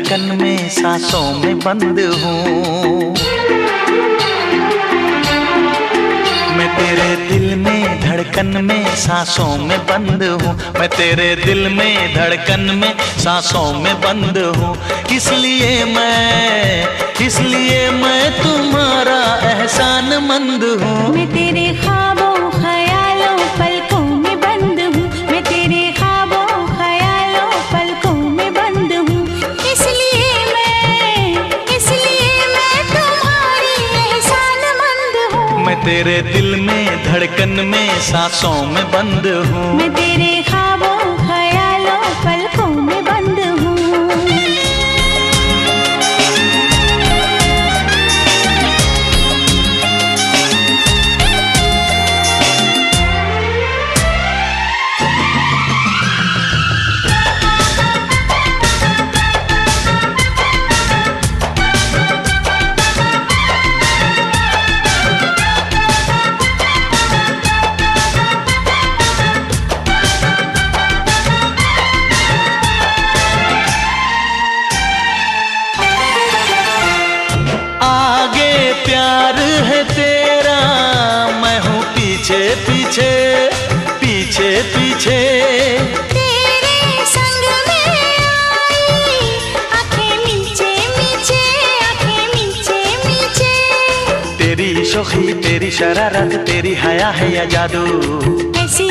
धड़कन में सांसों में बंद हूँ। मैं तेरे दिल में धड़कन में सांसों में बंद हूँ। मैं तेरे दिल में धड़कन में सांसों में बंद हूँ। इसलिए मैं तुम्हारा एहसान मंद हूँ। मैं तेरे ख्वाबों ख्यालों पलकों में बंद हूँ। मैं तेरे ख्वाबों ख्यालों पलकों में बंद हूँ। इसलिए मैं तुम्हारी एहसान मंद हूँ। मैं तेरे दिल में धड़कन में सांसों में बंद हूँ। मैं तेरे ख्वाबों ख्यालों पलकों में बंद हूँ। प्यार है तेरा, मैं हूँ पीछे पीछे पीछे पीछे। तेरे संग में आई आँखें मीचे मीचे, आँखें मीचे मीचे। तेरी शोखी तेरी शरारत तेरी हया है या जादू, ऐसी